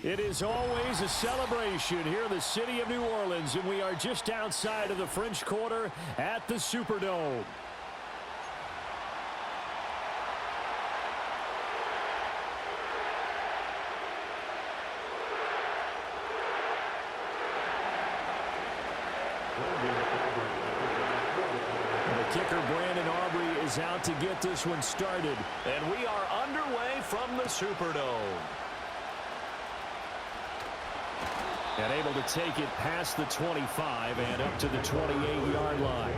It is always a celebration here in the city of New Orleans, and we are just outside of the French Quarter at the Superdome. The kicker, Brandon Aubrey, is out to get this one started. And we are underway from the Superdome. And able to take it past the 25 and up to the 28-yard line.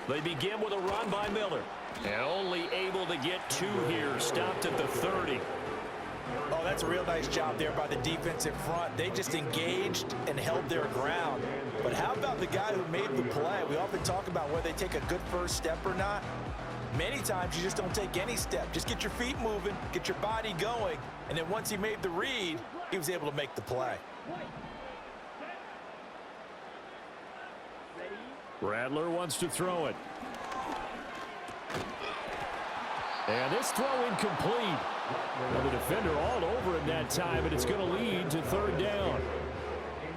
They begin with a run by Miller. And only able to get 2 here. Stopped at the 30. Oh, that's a real nice job there by the defensive front. They just engaged and held their ground. But how about the guy who made the play? We often talk about whether they take a good first step or not. Many times you just don't take any step. Just get your feet moving, get your body going, and then once he made the read, he was able to make the play. Rattler wants to throw it. And this throw incomplete. Well, the defender all over it that time, and it's going to lead to 3rd down.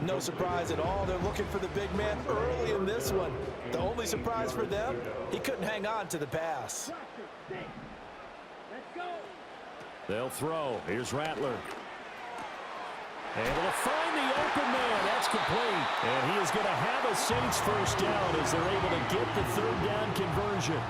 No surprise at all. They're looking for the big man early in this one. The only surprise for them, he couldn't hang on to the pass. They'll throw. Here's Rattler. Able to find the open man. That's complete. And he is going to have a Saints first down as they're able to get the 3rd down conversion.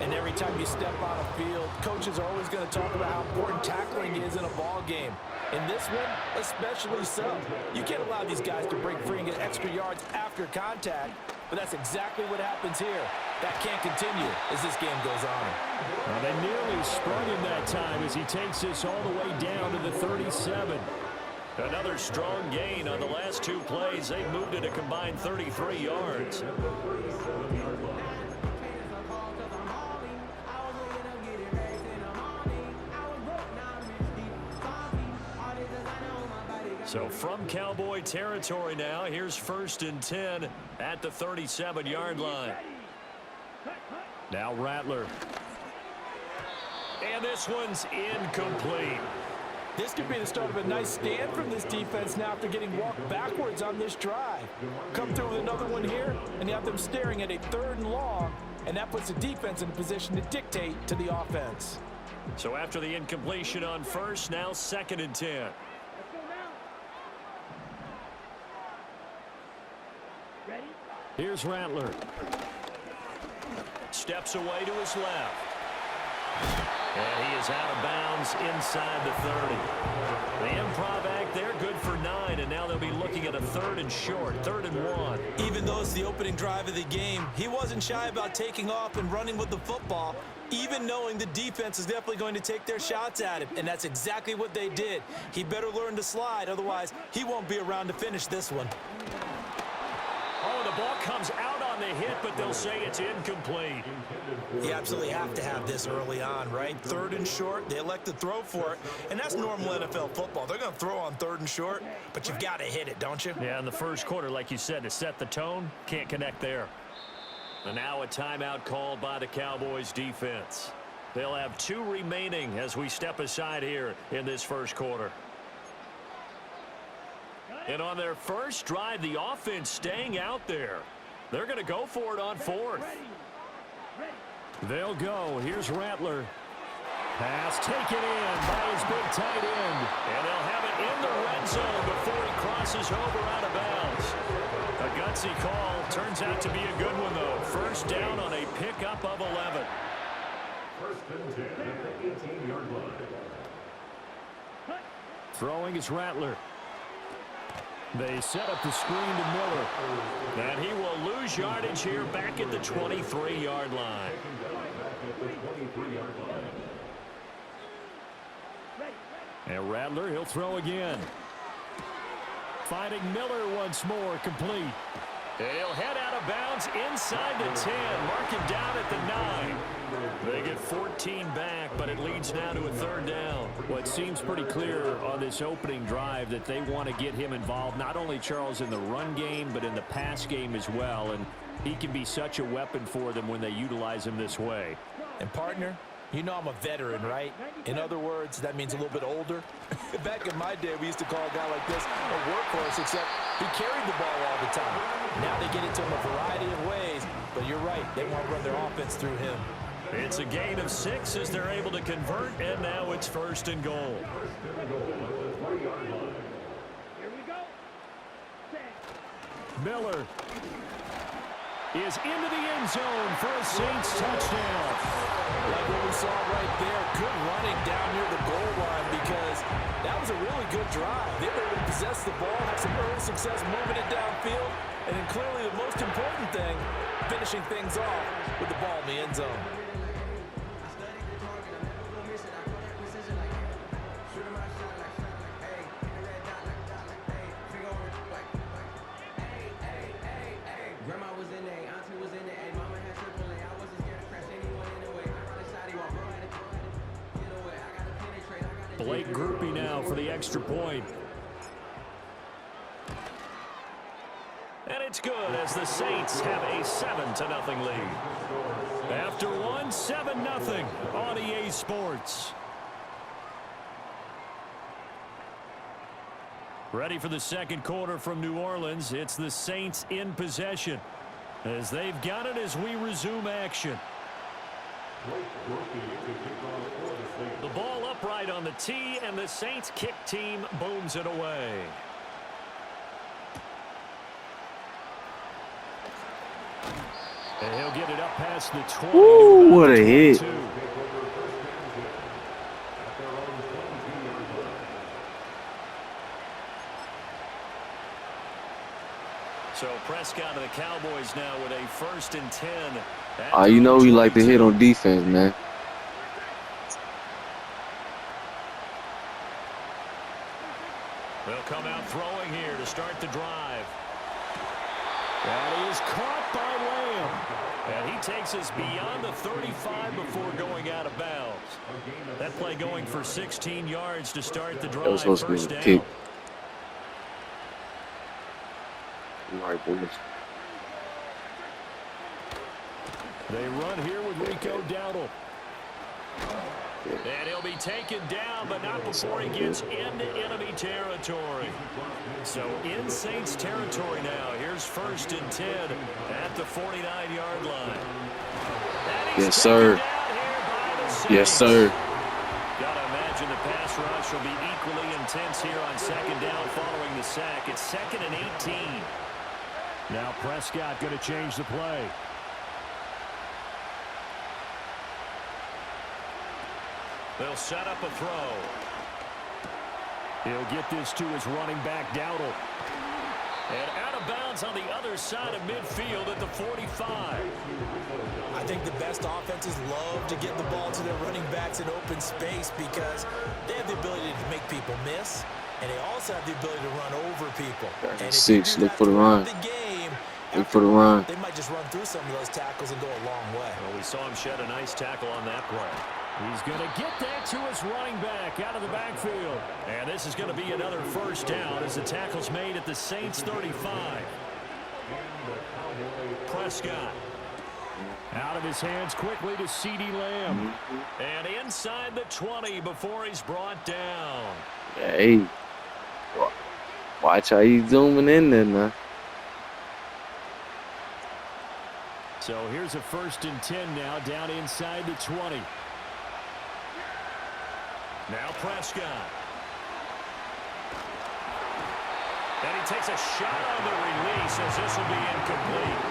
And every time you step on a field, coaches are always going to talk about how important tackling is in a ball game. In this one, especially so. You can't allow these guys to break free and get extra yards after contact, but that's exactly what happens here. That can't continue as this game goes on. Well, they nearly sprung him that time as he takes this all the way down to the 37. Another strong gain on the last 2 plays. They moved it a combined 33 yards. So from Cowboy territory now, here's 1st and 10 at the 37-yard line. Now Rattler. And this one's incomplete. This could be the start of a nice stand from this defense now after getting walked backwards on this drive. Come through with another one here, and you have them staring at a 3rd and long, and that puts the defense in a position to dictate to the offense. So after the incompletion on 1st, now 2nd and 10. Here's Rattler. Steps away to his left. And he is out of bounds inside the 30. The improv act there, good for 9, and now they'll be looking at a 3rd and short, 3rd and 1. Even though it's the opening drive of the game, he wasn't shy about taking off and running with the football, even knowing the defense is definitely going to take their shots at him, and that's exactly what they did. He better learn to slide, otherwise he won't be around to finish this one. Oh, the ball comes out on the hit, but they'll say it's incomplete. You absolutely have to have this early on, right? 3rd and short, they elect to throw for it, and that's normal NFL football. They're going to throw on 3rd and short, but you've got to hit it, don't you? Yeah, in the first quarter, like you said, to set the tone, can't connect there. And now a timeout called by the Cowboys defense. They'll have 2 remaining as we step aside here in this first quarter. And on their first drive, the offense staying out there. They're going to go for it on 4th. They'll go. Here's Rattler. Pass taken in by his big tight end. And they'll have it in the red zone before he crosses over out of bounds. A gutsy call. Turns out to be a good one, though. First down on a pickup of 11. 1st and 10 at the 18-yard line. Throwing is Rattler. They set up the screen to Miller. And he will lose yardage here back at the 23-yard line. And Rattler, he'll throw again. Finding Miller once more, complete. And he'll head out of bounds inside the 10. Mark him down at the 9. They get 14 back, but it leads now to a third down. Well, it seems pretty clear on this opening drive that they want to get him involved, not only, Charles, in the run game, but in the pass game as well. And he can be such a weapon for them when they utilize him this way. And, partner, you know I'm a veteran, right? In other words, that means a little bit older. Back in my day, we used to call a guy like this a workhorse, except he carried the ball all the time. Now they get into him a variety of ways, but you're right. They want to run their offense through him. It's a gain of 6 as they're able to convert, and now it's 1st and goal. Miller is into the end zone for a Saints touchdown. Like what we saw right there, good running down near the goal line because that was a really good drive. They were able to possess the ball, have some early success moving it downfield, and then clearly the most important thing, finishing things off with the ball in the end zone. Blake Groupie now for the extra point. And it's good as the Saints have a 7-0 lead. After one, 7-0 on EA Sports. Ready for the second quarter from New Orleans. It's the Saints in possession as they've got it as we resume action. The ball upright on the tee, and the Saints kick team booms it away. And he'll get it up past the 20. Ooh, what a hit. So Prescott of the Cowboys now with a 1st and 10. You know we like to hit on defense, man. They'll come out throwing here to start the drive. That is caught by Lamb. And he takes us beyond the 35 before going out of bounds. That play going for 16 yards to start the drive. That was supposed to be a kick. All right, boys. They run here with Rico Dowdle. And he'll be taken down, but not before he gets into enemy territory. So in Saints territory now. Here's 1st and 10 at the 49-yard line. Yes, sir. Yes, sir. Gotta imagine the pass rush will be equally intense here on 2nd down following the sack. It's 2nd and 18. Now Prescott going to change the play. They'll set up a throw. He'll get this to his running back, Dowdle. And out of bounds on the other side of midfield at the 45. I think the best offenses love to get the ball to their running backs in open space because they have the ability to make people miss, and they also have the ability to run over people. And 6, look for the run. Look for the run. They might just run through some of those tackles and go a long way. Well, we saw him shed a nice tackle on that play. He's going to get that to his running back out of the backfield. And this is going to be another 1st down as the tackle's made at the Saints 35. Prescott. Out of his hands quickly to CeeDee Lamb. And inside the 20 before he's brought down. Hey, watch how he's zooming in there now. So here's a 1st and 10 now down inside the 20. Now Prescott. And he takes a shot on the release as this will be incomplete.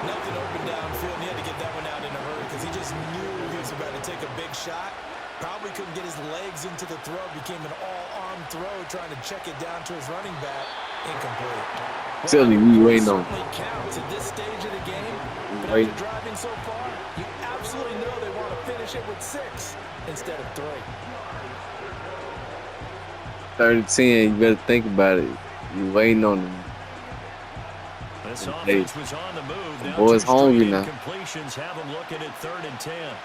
Nothing open downfield, and he had to get that one out in a hurry because he just knew he was about to take a big shot. Probably couldn't get his legs into the throw. Became an all-arm throw trying to check it down to his running back. Incomplete. Tell me, we waiting on. Counts at this stage of the game. But after driving so far, you absolutely know they want to finish it with 6 instead of 3. 3rd and 10, you better think about it. You waiting on them. This Hey, offense was on the move. Now boys two hungry straight now. incompletions have them looking at 3rd and 10.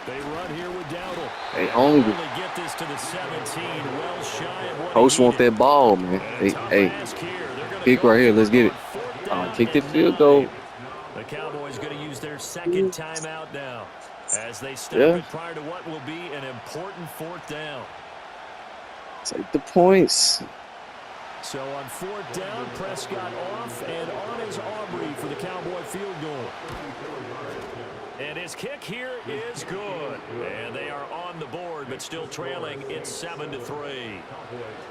They run here with Dowdle. They hungry. Only get this to the 17, well shy of what Coach he want needed. that ball, man. And a Hey, tough hey, ask here. They're gonna kick go right here. for Let's get it. on 4th down Kick that and field 9. goal. The Cowboys going to use their 2nd timeout now as they stop Yeah. it prior to what will be an important 4th down. Take the points. So on 4th down, Prescott off, and on is Aubrey for the Cowboy field goal. And his kick here is good. And they are on the board, but still trailing. It's 7-3.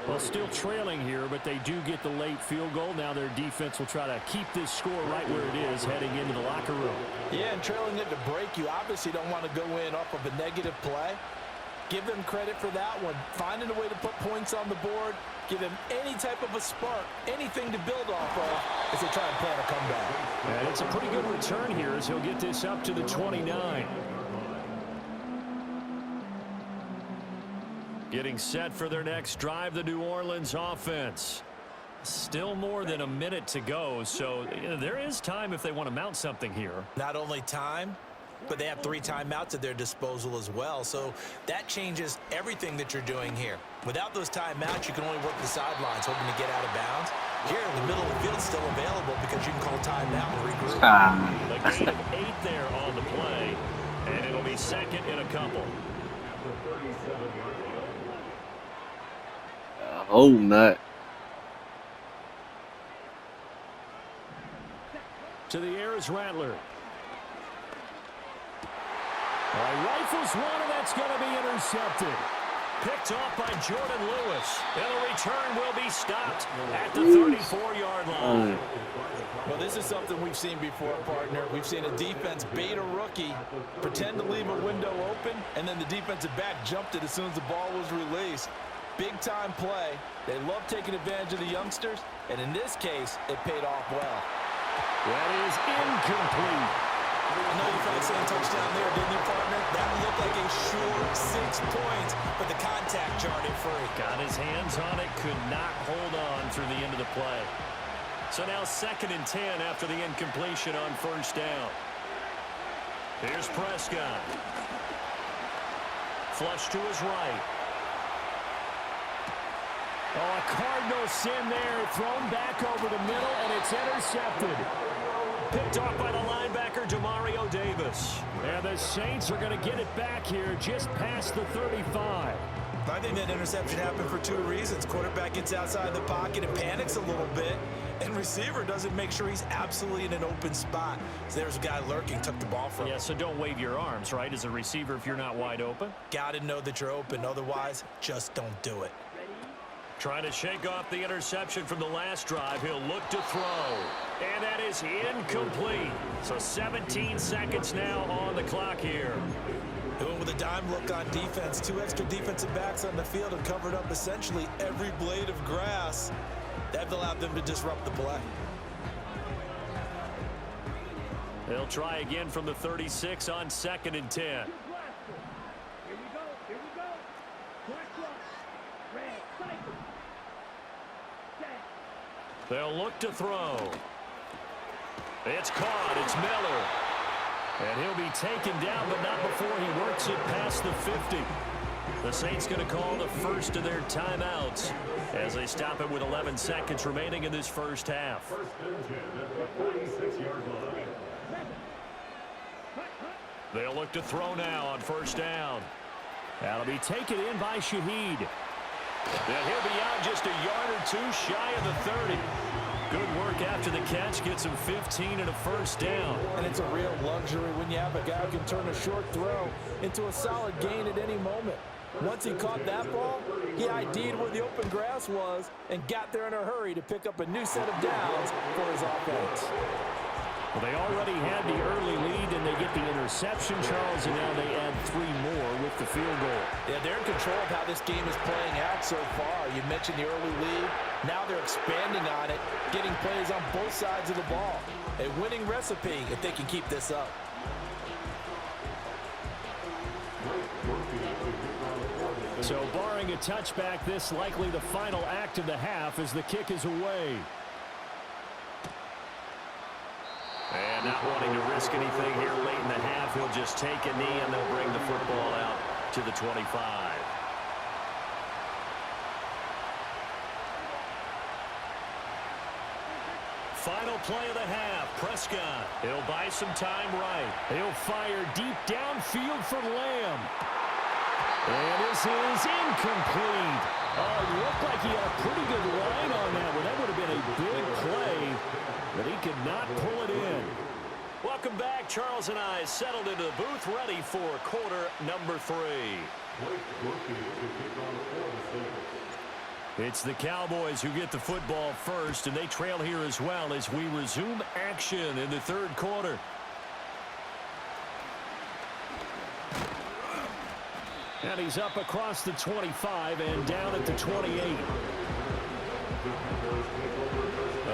Well, still trailing here, but they do get the late field goal. Now their defense will try to keep this score right where it is heading into the locker room. Yeah, and trailing it to break, you obviously don't want to go in off of a negative play. Give them credit for that one. Finding a way to put points on the board, give them any type of a spark, anything to build off of as they try and plan a comeback. And it's a pretty good return here as he'll get this up to the 29. Getting set for their next drive, the New Orleans offense. Still more than a minute to go, so there is time if they want to mount something here. Not only time, but they have 3 timeouts at their disposal as well. So that changes everything that you're doing here. Without those timeouts, you can only work the sidelines, hoping to get out of bounds. Here in the middle of the field, still available because you can call timeout and regroup. A gain of 8 there on the play, and it'll be 2nd and a couple. Oh, nut. To the air is Rattler. Rifles one, and that's going to be intercepted. Picked off by Jordan Lewis. And the return will be stopped at the 34-yard line. Well, this is something we've seen before, partner. We've seen a defense bait a rookie, pretend to leave a window open, and then the defensive back jumped it as soon as the ball was released. Big-time play. They love taking advantage of the youngsters, and in this case, it paid off well. That is incomplete. I know you probably saying touchdown there, didn't you, partner? That looked like a short 6 points, but the contact jarred it free. Got his hands on it, could not hold on through the end of the play. So now 2nd and 10 after the incompletion on 1st down. Here's Prescott. Flush to his right. Oh, a Cardinal sin there, thrown back over the middle, and it's intercepted. Picked off by the linebacker, Demario Davis. And the Saints are going to get it back here just past the 35. I think that interception happened for 2 reasons. Quarterback gets outside the pocket and panics a little bit, and receiver doesn't make sure he's absolutely in an open spot. So there's a guy lurking, took the ball from him. Yeah, so don't wave your arms, right, as a receiver if you're not wide open. Got to know that you're open. Otherwise, just don't do it. Trying to shake off the interception from the last drive. He'll look to throw. And that is incomplete. So 17 seconds now on the clock here. Doing with a dime look on defense. 2 extra defensive backs on the field and covered up essentially every blade of grass. That allowed them to disrupt the play. They'll try again from the 36 on 2nd and 10. They'll look to throw. It's caught. It's Miller. And he'll be taken down, but not before he works it past the 50. The Saints going to call the first of their timeouts as they stop it with 11 seconds remaining in this first half. 1st and 10 at the 46-yard line. They'll look to throw now on 1st down. That'll be taken in by Shaheed. And he'll be out just a yard or 2 shy of the 30. Good work after the catch. Gets him 15 and a 1st down. And it's a real luxury when you have a guy who can turn a short throw into a solid gain at any moment. Once he caught that ball, he ID'd where the open grass was and got there in a hurry to pick up a new set of downs for his offense. Well, they already had the early lead, and they get the interception, Charles, and now they add 3 more with the field goal. Yeah, they're in control of how this game is playing out so far. You mentioned the early lead. Now they're expanding on it, getting plays on both sides of the ball. A winning recipe if they can keep this up. So barring a touchback, this likely the final act of the half as the kick is away. And not wanting to risk anything here late in the half, he'll just take a knee and they'll bring the football out to the 25. Final play of the half. Prescott. He'll buy some time right. He'll fire deep downfield for Lamb. And this is incomplete. Oh, it looked like he had a pretty good line on that one. That would have been a big play, but he could not pull it in. Welcome back. Charles and I settled into the booth ready for quarter number 3. It's the Cowboys who get the football first, and they trail here as well as we resume action in the third quarter. And he's up across the 25 and down at the 28.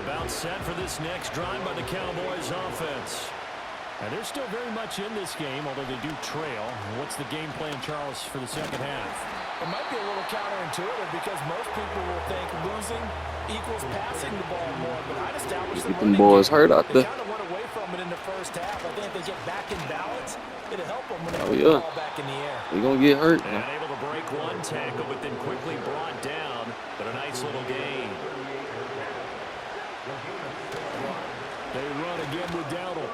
About set for this next drive by the Cowboys offense. And they're still very much in this game, although they do trail. What's the game plan, Charles, for the second half? It might be a little counterintuitive because most people will think losing equals passing the ball more, but I'd establish the Them boys hurt out They there. kind of went away from it in the first half. I think if they get back in balance, it'll help them when they Oh, put yeah. the ball back in the air. We gonna get hurt. And able to break one tackle, but then quickly brought down. But a nice little gain. They run again with Dowdle.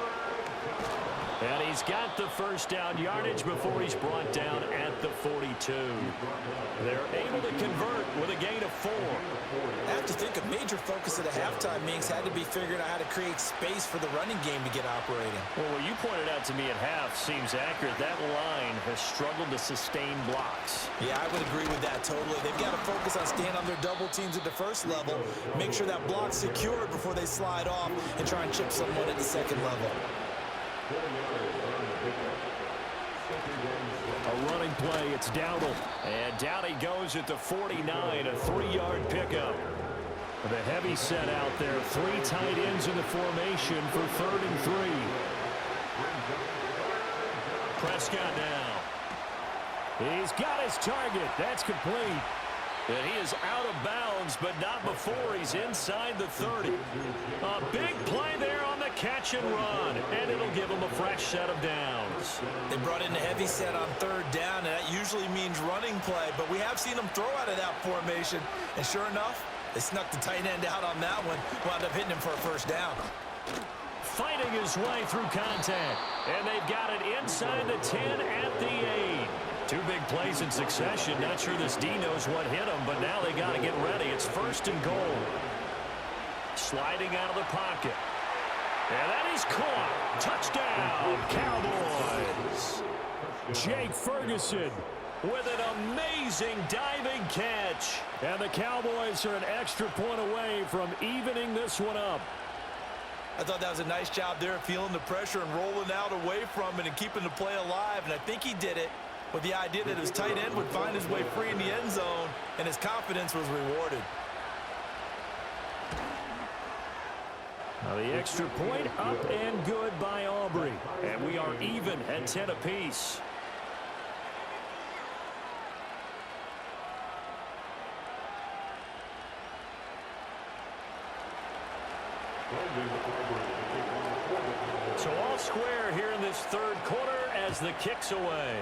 And he's got the first down yardage before he's brought down at the 42. They're able to convert with a gain of 4. I have to think a major focus of the halftime meetings had to be figuring out how to create space for the running game to get operating. Well, what you pointed out to me at half seems accurate. That line has struggled to sustain blocks. Yeah, I would agree with that totally. They've got to focus on staying on their double teams at the first level, make sure that block's secured before they slide off and try and chip someone at the second level. A running play, it's Dowdle. And down he goes at the 49, a 3-yard pickup. The heavy set out there. 3 tight ends in the formation for 3rd and 3. Prescott now. He's got his target. That's complete. And he is out of bounds, but not before he's inside the 30. A big play there on the catch and run, and it'll give him a fresh set of downs. They brought in the heavy set on 3rd down, and that usually means running play, but we have seen them throw out of that formation, and sure enough, they snuck the tight end out on that one, wound up hitting him for a first down. Fighting his way through contact, and they've got it inside the 10 at the 8. 2 big plays in succession. Not sure this D knows what hit him, but now they got to get ready. It's 1st and goal. Sliding out of the pocket. And that is caught. Touchdown, Cowboys. Jake Ferguson With an amazing diving catch. And the Cowboys are an extra point away from evening this one up. I thought that was a nice job there, feeling the pressure and rolling out away from it and keeping the play alive. And I think he did it with the idea that his tight end would find his way free in the end zone, and his confidence was rewarded. Now the extra point up and good by Aubrey. And we are even at 10 apiece. So all square here in this third quarter as the kick's away.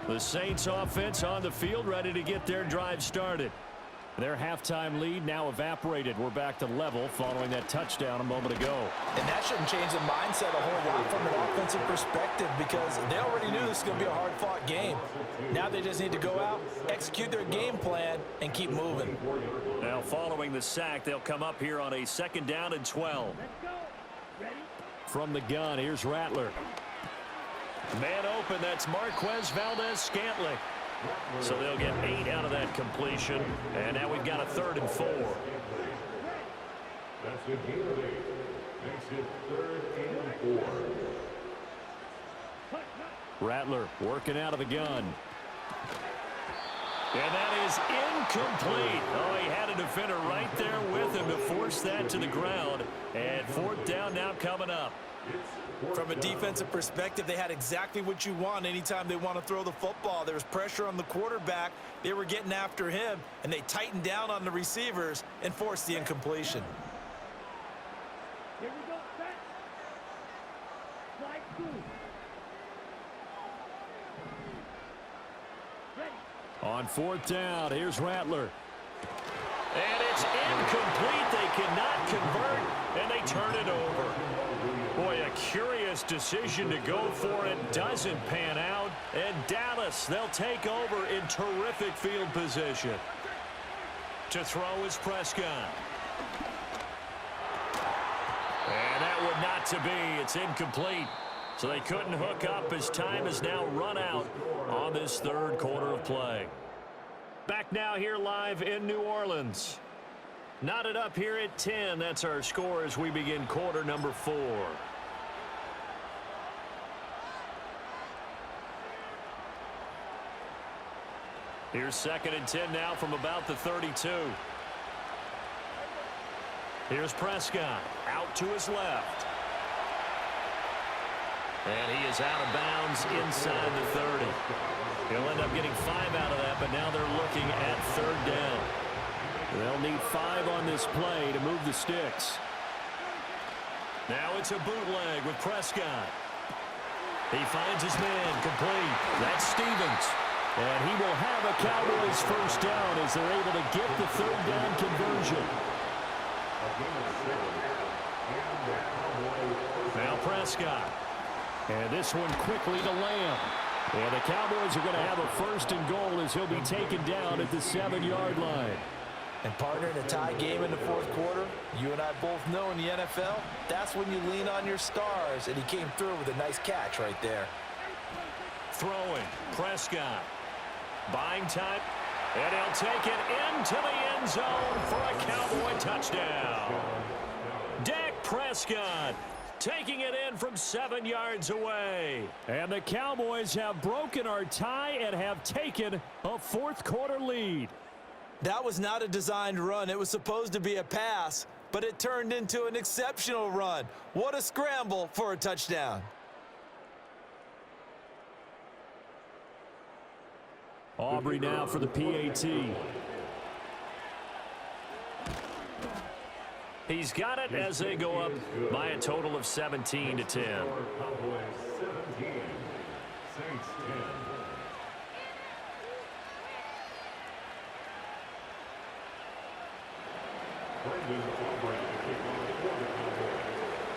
The Saints offense on the field, ready to get their drive started. Their halftime lead now evaporated. We're back to level following that touchdown a moment ago. And that shouldn't change the mindset a whole lot from an offensive perspective, because they already knew this was going to be a hard-fought game. Now they just need to go out, execute their game plan, and keep moving. Now following the sack, they'll come up here on a 2nd down and 12. From the gun, here's Rattler. Man open, that's Marquez Valdez-Scantling. So they'll get 8 out of that completion. And now we've got a 3rd and 4. That's the game of 8. Makes it 3rd and 4. Rattler working out of the gun. And that is incomplete. Oh, he had a defender right there with him to force that to the ground. And fourth down now coming up. From a defensive perspective, they had exactly what you want anytime they want to throw the football. There was pressure on the quarterback. They were getting after him, and they tightened down on the receivers and forced the incompletion. Here we go, set. Slide two. On fourth down, here's Rattler. And it's incomplete. They cannot convert, and they turn it over. Boy, a curious decision to go for it. Doesn't pan out. And Dallas, they'll take over in terrific field position. To throw is Prescott. And that would not to be. It's incomplete. So they couldn't hook up as time is now run out on this third quarter of play. Back now here live in New Orleans. Knotted up here at 10. That's our score as we begin quarter number 4. Here's 2nd and 10 now from about the 32. Here's Prescott out to his left. And he is out of bounds inside the 30. He'll end up getting 5 out of that, but now they're looking at third down. They'll need 5 on this play to move the sticks. Now it's a bootleg with Prescott. He finds his man complete. That's Stevens. And he will have a Cowboys first down as they're able to get the third down conversion. Now Prescott. And this one quickly to Lamb. And the Cowboys are going to have a first and goal as he'll be taken down at the 7-yard line. And partner, in a tie game in the fourth quarter, you and I both know in the NFL, that's when you lean on your stars. And he came through with a nice catch right there. Throwing, Prescott. Buying time, and he'll take it into the end zone for a Cowboy touchdown. Dak Prescott taking it in from 7 yards away. And the Cowboys have broken our tie and have taken a fourth quarter lead. That was not a designed run. It was supposed to be a pass, but it turned into an exceptional run. What a scramble for a touchdown. Aubrey now for the PAT. He's got it as they go up by a total of 17-10. Cowboys 17, Saints 10.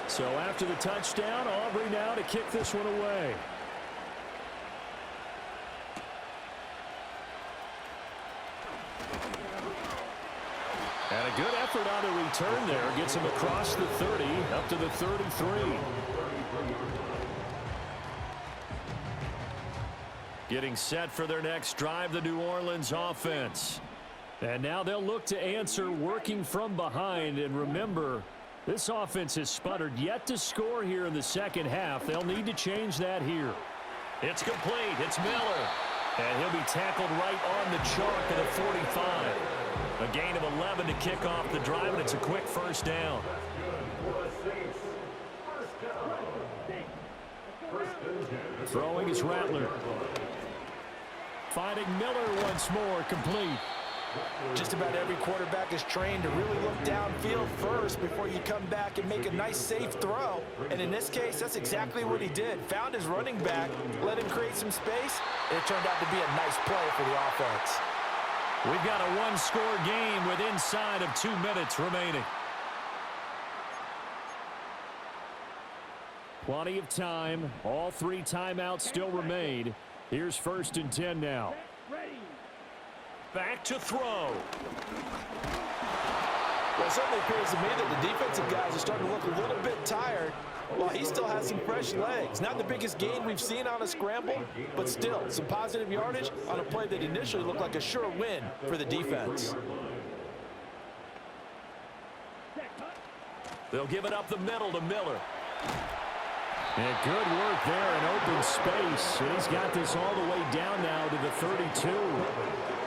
So after the touchdown, Aubrey now to kick this one away. And a good effort on the return there. Gets him across the 30, up to the 33. Getting set for their next drive, the New Orleans offense. And now they'll look to answer working from behind. And remember, this offense has sputtered yet to score here in the second half. They'll need to change that here. It's complete. It's Miller. And he'll be tackled right on the chalk at a 45. A gain of 11 to kick off the drive, and it's a quick first down. Throwing is Rattler. Finding Miller once more, complete. Just about every quarterback is trained to really look downfield first before you come back and make a nice, safe throw. And in this case, that's exactly what he did. Found his running back, let him create some space, and it turned out to be a nice play for the offense. We've got a one-score game with inside of 2 minutes remaining. Plenty of time. All 3 timeouts still remain. Here's 1st and 10 now. Back to throw. Well, it certainly appears to me that the defensive guys are starting to look a little bit tired while he still has some fresh legs. Not the biggest gain we've seen on a scramble, but still some positive yardage on a play that initially looked like a sure win for the defense. They'll give it up the middle to Miller. And good work there in open space. And he's got this all the way down now to the 32.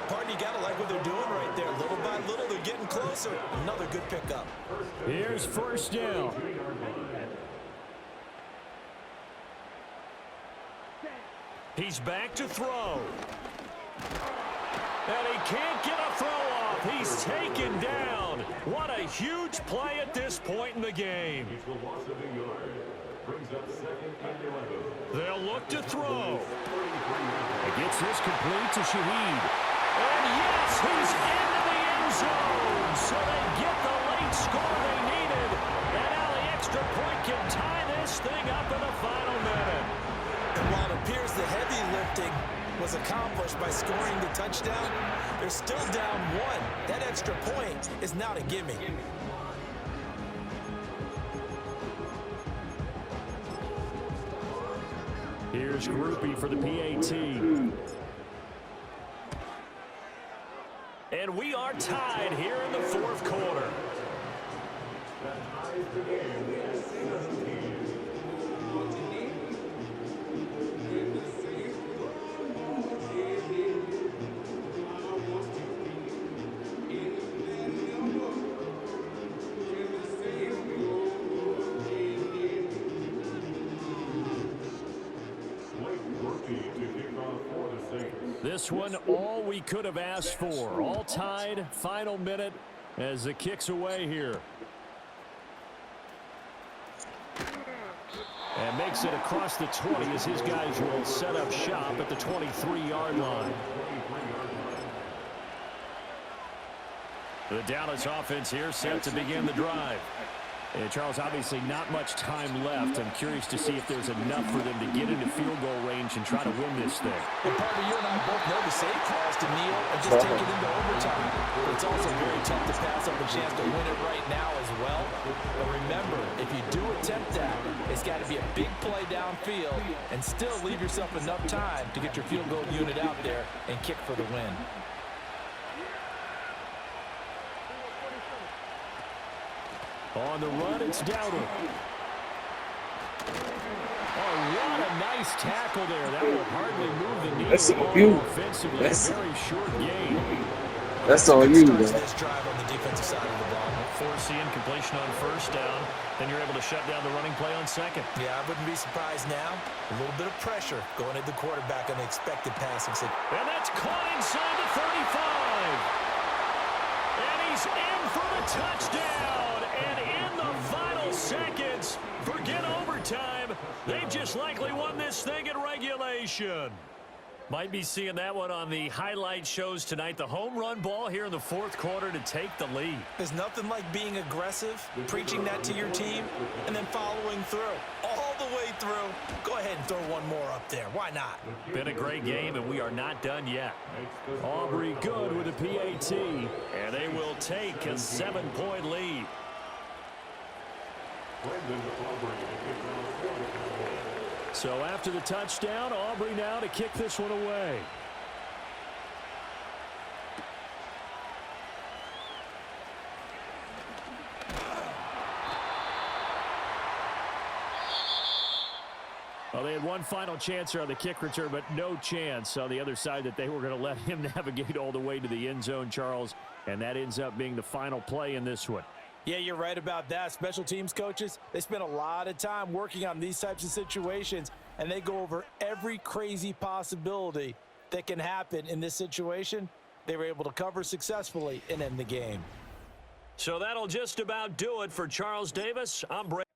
Partner, you got to like what they're doing right there. Little by little, they're getting closer. Another good pickup. Here's first down. He's back to throw. And he can't get a throw off. He's taken down. What a huge play at this point in the game. They'll look to throw. He gets this complete to Shaheed. And yes, he's into the end zone. So they get the late score they needed. And now the extra point can tie this thing up in the final minute. And while it appears the heavy lifting was accomplished by scoring the touchdown, they're still down one. That extra point is not a gimme. Here's Groupie for the PAT. And we are tied here in the fourth quarter. This one, all we could have asked for. All tied, final minute as the kick's away here. And makes it across the 20 as his guys will set up shop at the 23-yard line. The Dallas offense here set to begin the drive. And Charles, obviously not much time left. I'm curious to see if there's enough for them to get into field goal range and try to win this thing. And partner, you and I both know the save calls to kneel and just take it into overtime. But it's also very tough to pass up a chance to win it right now as well. But remember, if you do attempt that, it's got to be a big play downfield and still leave yourself enough time to get your field goal unit out there and kick for the win. On the run, it's Dowdle. Oh, what a nice tackle there. That will hardly move the needle. That's on you. Offensively, That's a very short game. That's on you, man. This drive on the defensive side of the ball. Force the incompletion on first down. Then you're able to shut down the running play on second. Yeah, I wouldn't be surprised now. A little bit of pressure going at the quarterback on the expected passing. And that's caught inside the 35. And he's in for the touchdown. And in the final seconds, forget overtime. They've just likely won this thing in regulation. Might be seeing that one on the highlight shows tonight. The home run ball here in the fourth quarter to take the lead. There's nothing like being aggressive, preaching that to your team, and then following through. All the way through. Go ahead and throw one more up there. Why not? Been a great game, and we are not done yet. Aubrey good with a PAT. And they will take a 7-point lead. So after the touchdown, Aubrey now to kick this one away. Well, they had one final chance here on the kick return, but no chance on the other side that they were going to let him navigate all the way to the end zone, Charles. And that ends up being the final play in this one. Yeah, you're right about that. Special teams coaches, they spend a lot of time working on these types of situations, and they go over every crazy possibility that can happen in this situation. They were able to cover successfully and end the game. So that'll just about do it for Charles Davis. I'm Brady.